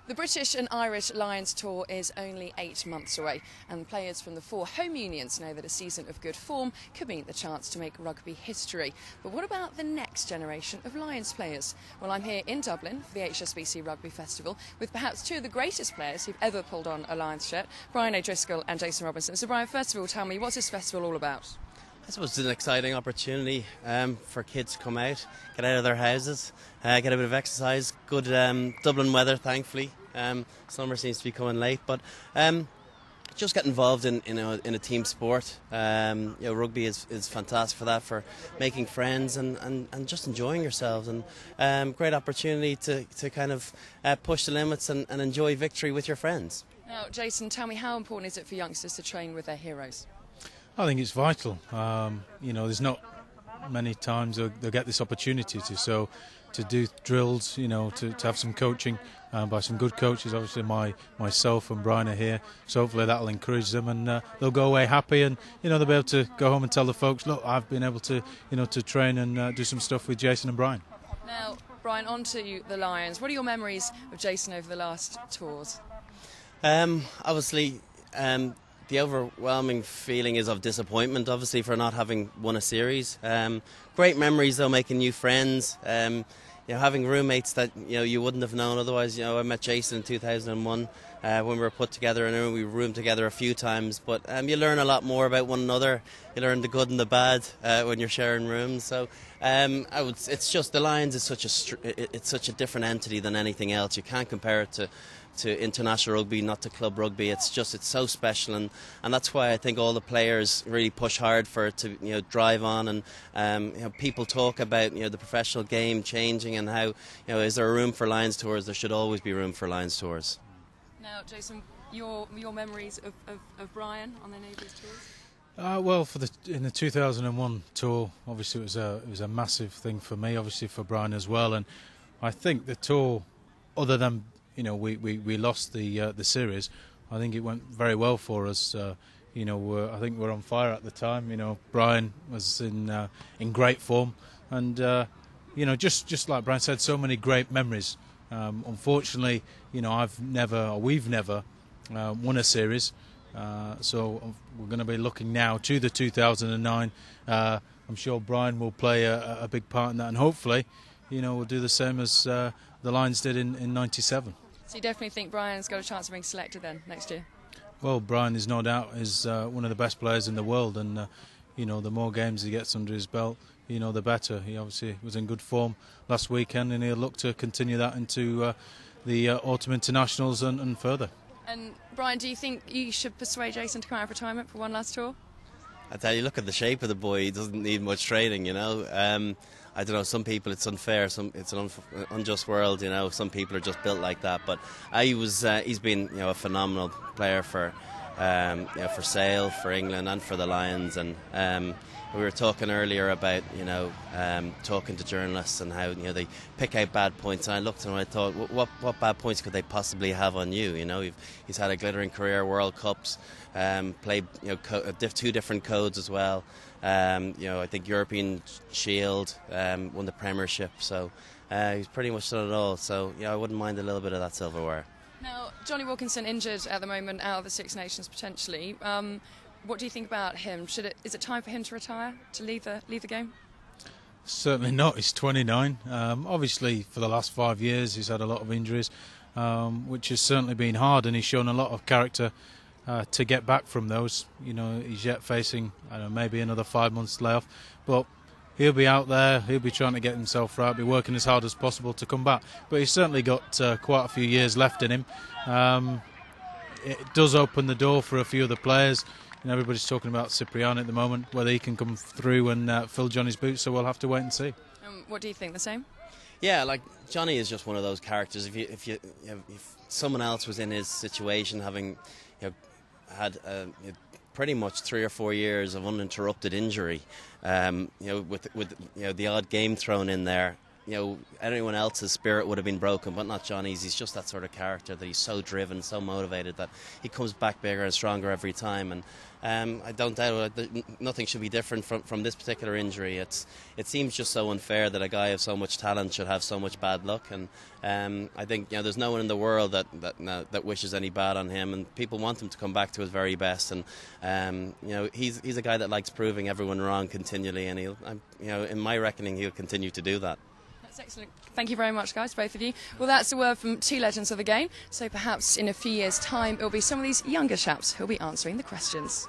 The British and Irish Lions Tour is only 8 months away, and players from the 4 home unions know that a season of good form could mean the chance to make rugby history. But what about the next generation of Lions players? Well, I'm here in Dublin for the HSBC Rugby Festival with perhaps 2 of the greatest players who've ever pulled on a Lions shirt, Brian O'Driscoll and Jason Robinson. So Brian, first of all, tell me, what's this festival all about? I suppose it's an exciting opportunity for kids to come out, get out of their houses, get a bit of exercise. Good Dublin weather, thankfully. Summer seems to be coming late, but just get involved in a team sport. Rugby is fantastic for that, for making friends and just enjoying yourselves. And great opportunity to kind of push the limits and enjoy victory with your friends. Now, Jason, tell me, how important is it for youngsters to train with their heroes? I think it's vital. There's not many times they'll get this opportunity to do drills, to have some coaching by some good coaches. Obviously myself and Brian are here, so hopefully that'll encourage them, and they'll go away happy, and they'll be able to go home and tell the folks, look, I've been able to to train and do some stuff with Jason and Brian. Now, Brian, on to the Lions. What are your memories of Jason over the last tours? Obviously, the overwhelming feeling is of disappointment, obviously, for not having won a series. Great memories, though, making new friends. Having roommates that you wouldn't have known otherwise. I met Jason in 2001 when we were put together, and we roomed together a few times. But you learn a lot more about one another. You learn the good and the bad when you're sharing rooms. So it's just the Lions is such a different entity than anything else. You can't compare it to international rugby, not to club rugby. It's so special, and that's why I think all the players really push hard for it to drive on, and people talk about the professional game changing, and how is there a room for Lions tours? There should always be room for Lions tours. Now, Jason, your memories of Brian on the Navy's tours? In the 2001 tour, obviously it was a massive thing for me, obviously for Brian as well, and I think the tour, other than we lost the series, I think it went very well for us. I think we were on fire at the time. Brian was in great form, and just like Brian said, so many great memories. Unfortunately, we've never won a series, so we're going to be looking now to the 2009. I'm sure Brian will play a big part in that, and hopefully, we'll do the same as the Lions did in '97. So you definitely think Brian's got a chance of being selected then next year? Well, Brian is no doubt one of the best players in the world, and the more games he gets under his belt, the better. He obviously was in good form last weekend, and he'll look to continue that into the autumn internationals and further. And Brian, do you think you should persuade Jason to come out of retirement for one last tour? I tell you, look at the shape of the boy. He doesn't need much training, I don't know, some people it's unfair, it's an unjust world, some people are just built like that, but he's been a phenomenal player for Sale, for England and for the Lions, and we were talking earlier about talking to journalists and how they pick out bad points, and I looked at him and I thought, what bad points could they possibly have on you? He's had a glittering career, World Cups, played 2 different codes as well. I think European Shield, won the Premiership, so he's pretty much done it all. So I wouldn't mind a little bit of that silverware. Now, Jonny Wilkinson injured at the moment, out of the Six Nations potentially. What do you think about him? Is it time for him to retire, to leave the game? Certainly not. He's 29. Obviously, for the last 5 years, he's had a lot of injuries, which has certainly been hard, and he's shown a lot of character to get back from those. He's yet facing, maybe another 5 months layoff, but he'll be out there, he'll be trying to get himself right, be working as hard as possible to come back. But he's certainly got quite a few years left in him. It does open the door for a few other players. Everybody's talking about Cipriani at the moment, whether he can come through and fill Johnny's boots, so we'll have to wait and see. What do you think, the same? Yeah, like Jonny is just one of those characters. If someone else was in his situation, having had pretty much 3 or 4 years of uninterrupted injury, with the odd game thrown in there, anyone else's spirit would have been broken, but not Jonny's. He's just that sort of character that he's so driven, so motivated that he comes back bigger and stronger every time. And I don't doubt that nothing should be different from this particular injury. It seems just so unfair that a guy of so much talent should have so much bad luck. And I think there's no one in the world that wishes any bad on him, and people want him to come back to his very best. And he's a guy that likes proving everyone wrong continually, and in my reckoning, he'll continue to do that. That's excellent. Thank you very much, guys, both of you. Well, that's a word from two legends of the game. So perhaps in a few years' time, it'll be some of these younger chaps who'll be answering the questions.